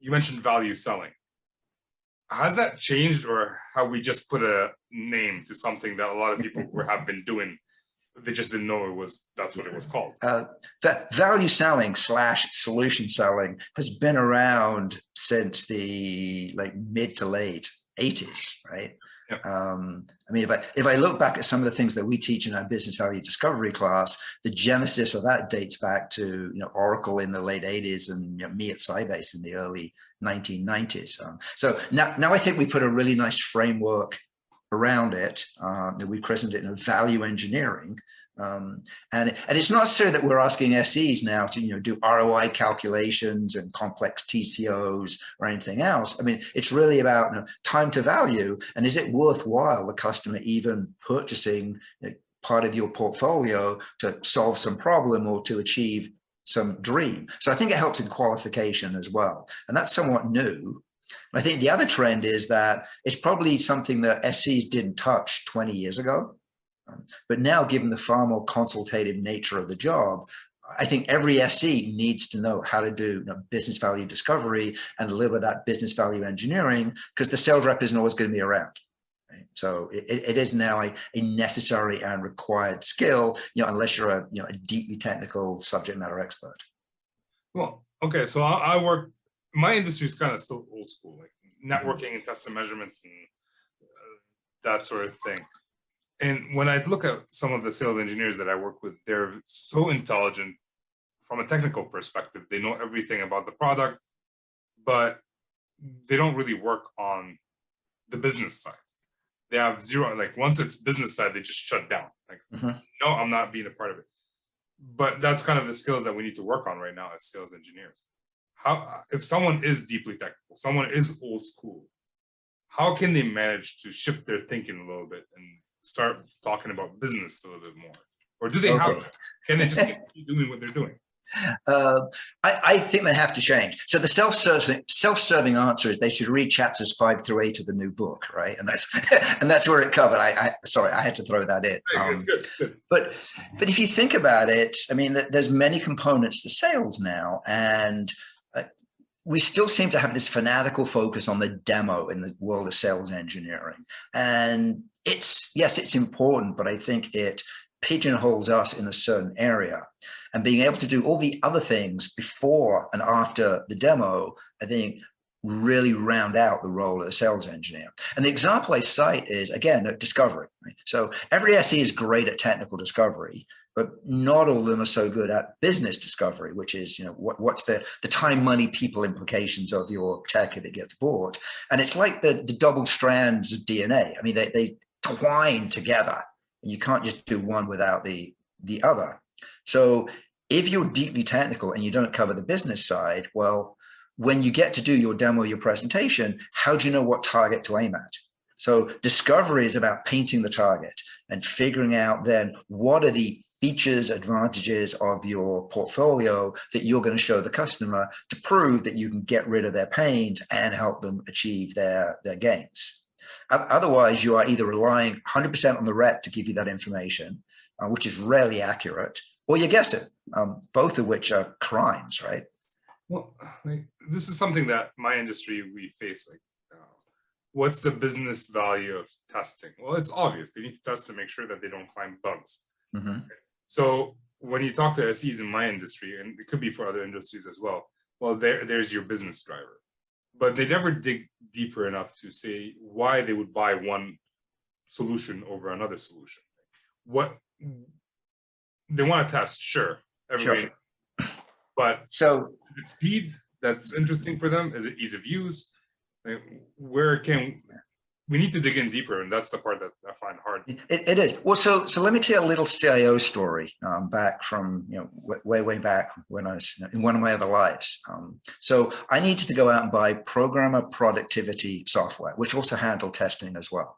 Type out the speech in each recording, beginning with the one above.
you mentioned value selling. Has that changed, or have we just put a name to something that a lot of people have been doing? They just didn't know that's what it was called. Value selling / solution selling has been around since the mid to late 80s, right? Yep. I mean, if I look back at some of the things that we teach in our business value discovery class, the genesis of that dates back to Oracle in the late 80s and me at Sybase in the early 1990s. So now I think we put a really nice framework around it that we christened it value engineering. And it's not necessarily that we're asking SEs now to do ROI calculations and complex TCOs or anything else. I mean, it's really about time to value, and is it worthwhile the customer even purchasing part of your portfolio to solve some problem or to achieve some dream. So I think it helps in qualification as well, and that's somewhat new. I think the other trend is that it's probably something that SEs didn't touch 20 years ago. But now, given the far more consultative nature of the job, I think every SE needs to know how to do business value discovery and deliver that business value engineering, because the sales rep isn't always going to be around. Right? So it is now a necessary and required skill, unless you're a deeply technical subject matter expert. Well, okay, so I work. My industry is kind of still old school, like networking and custom measurement and that sort of thing. And when I look at some of the sales engineers that I work with, they're so intelligent from a technical perspective. They know everything about the product, but they don't really work on the business side. They have zero, once it's business side, they just shut down. No, I'm not being a part of it. But that's kind of the skills that we need to work on right now as sales engineers. If someone is deeply technical, someone is old school, how can they manage to shift their thinking a little bit and start talking about business a little bit more? Or do they can they just keep doing what they're doing? I think they have to change. So the self-serving answer is they should read chapters 5 through 8 of the new book, right? And that's where it covered. Sorry, I had to throw that in. Good. But if you think about it, I mean, there's many components to sales now, and we still seem to have this fanatical focus on the demo in the world of sales engineering. And it's important, but I think it pigeonholes us in a certain area. And being able to do all the other things before and after the demo, I think, really round out the role of a sales engineer. And the example I cite is, again, discovery. Right? So every SE is great at technical discovery, but not all of them are so good at business discovery, which is, what's the time, money, people implications of your tech if it gets bought. And it's like the double strands of DNA. I mean, they twine together, and you can't just do one without the other. So if you're deeply technical and you don't cover the business side, well, when you get to do your demo, your presentation, how do you know what target to aim at? So discovery is about painting the target and figuring out then what are the features, advantages of your portfolio that you're going to show the customer to prove that you can get rid of their pains and help them achieve their gains. Otherwise, you are either relying 100% on the rep to give you that information, which is rarely accurate, or you're guessing, both of which are crimes, right? Well, this is something that my industry, we face. What's the business value of testing? Well, it's obvious. They need to test to make sure that they don't find bugs. Mm-hmm. So when you talk to SEs in my industry, and it could be for other industries as well, there's your business driver. But they never dig deeper enough to say why they would buy one solution over another solution. What they want to test, sure. Everybody, sure. But so is it speed that's interesting for them? Is it ease of use? We need to dig in deeper, and that's the part that I find hard. It is. Well, so let me tell you a little CIO story back from way back when I was in one of my other lives. So I needed to go out and buy programmer productivity software, which also handled testing as well.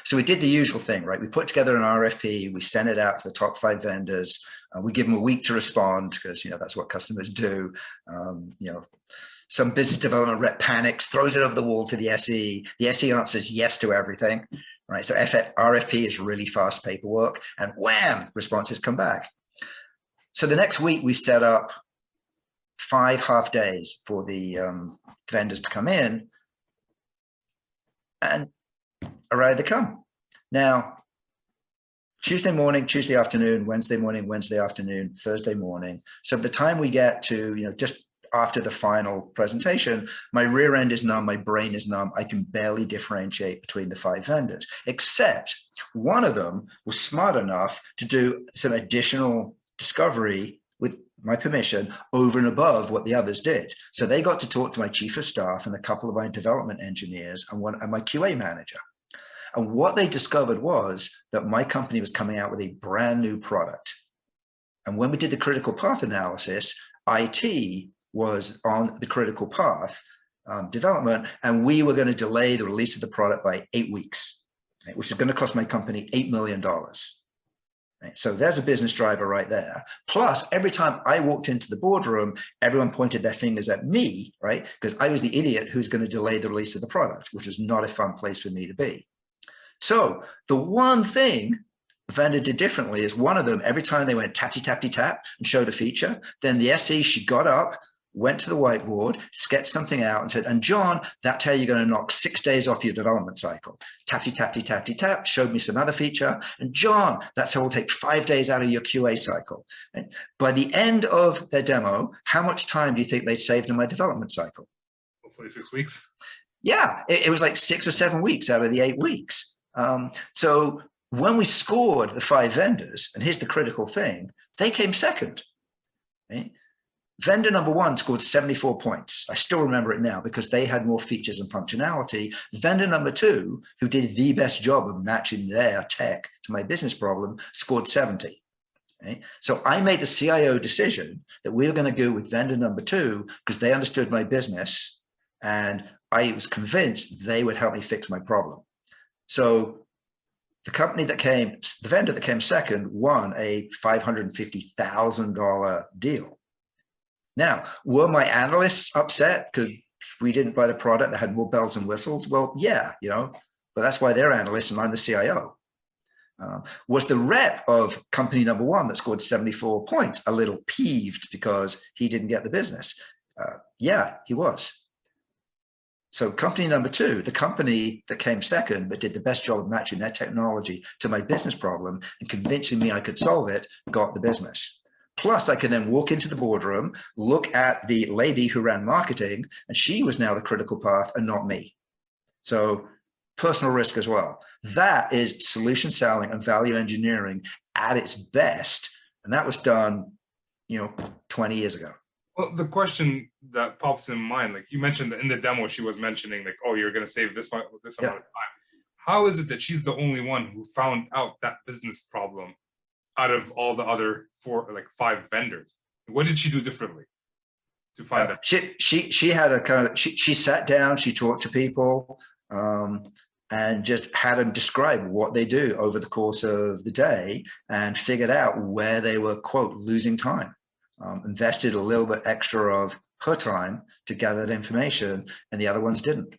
So we did the usual thing, right? We put together an RFP, we sent it out to the top 5 vendors. We give them a week to respond because that's what customers do. Some business development rep panics, throws it over the wall to the SE. The SE answers yes to everything, right? So RFP is really fast paperwork, and wham, responses come back. So the next week we set up 5 half days for the vendors to come in, and arrive they come. Now, Tuesday morning, Tuesday afternoon, Wednesday morning, Wednesday afternoon, Thursday morning. So by the time we get to, just after the final presentation, my rear end is numb, my brain is numb. I can barely differentiate between the 5 vendors, except one of them was smart enough to do some additional discovery with my permission over and above what the others did. So they got to talk to my chief of staff and a couple of my development engineers and my QA manager. And what they discovered was that my company was coming out with a brand new product. And when we did the critical path analysis, IT was on the critical path development, and we were going to delay the release of the product by 8 weeks, right, which is going to cost my company $8 million. Right? So there's a business driver right there. Plus, every time I walked into the boardroom, everyone pointed their fingers at me, right? Because I was the idiot who's going to delay the release of the product, which was not a fun place for me to be. So the one thing the vendor did differently is one of them, every time they went tappy, tappy, tap and showed a feature, then the SE, she got up, went to the whiteboard, sketched something out and said, and John, that's how you're going to knock 6 days off your development cycle. Tappy, tappy, tappy, tap, showed me some other feature. And John, that's how we'll take 5 days out of your QA cycle. And by the end of their demo, how much time do you think they'd saved in my development cycle? Hopefully 6 weeks. Yeah, it was like 6 or 7 weeks out of the 8 weeks. So when we scored the 5 vendors, and here's the critical thing, they came second. Right? Vendor number 1 scored 74 points. I still remember it now because they had more features and functionality. Vendor number 2, who did the best job of matching their tech to my business problem, scored 70. Right? So I made the CIO decision that we were going to go with vendor number 2 because they understood my business and I was convinced they would help me fix my problem. So the vendor that came second won a $550,000 deal. Now, were my analysts upset because we didn't buy the product that had more bells and whistles? Well, yeah, but that's why they're analysts and I'm the CIO. Was the rep of company number 1 that scored 74 points a little peeved because he didn't get the business? Yeah, he was. So company number 2, the company that came second but did the best job of matching their technology to my business problem and convincing me I could solve it, got the business. Plus, I can then walk into the boardroom, look at the lady who ran marketing, and she was now the critical path and not me. So personal risk as well. That is solution selling and value engineering at its best. And that was done, 20 years ago. Well, the question that pops in mind, like you mentioned in the demo, she was mentioning like, oh, you're going to save this amount of time. How is it that she's the only one who found out that business problem out of all the other 5 vendors? What did she do differently to find that? She had a she sat down, she talked to people, and just had them describe what they do over the course of the day and figured out where they were, quote, losing time. Invested a little bit extra of her time to gather that information, and the other ones didn't.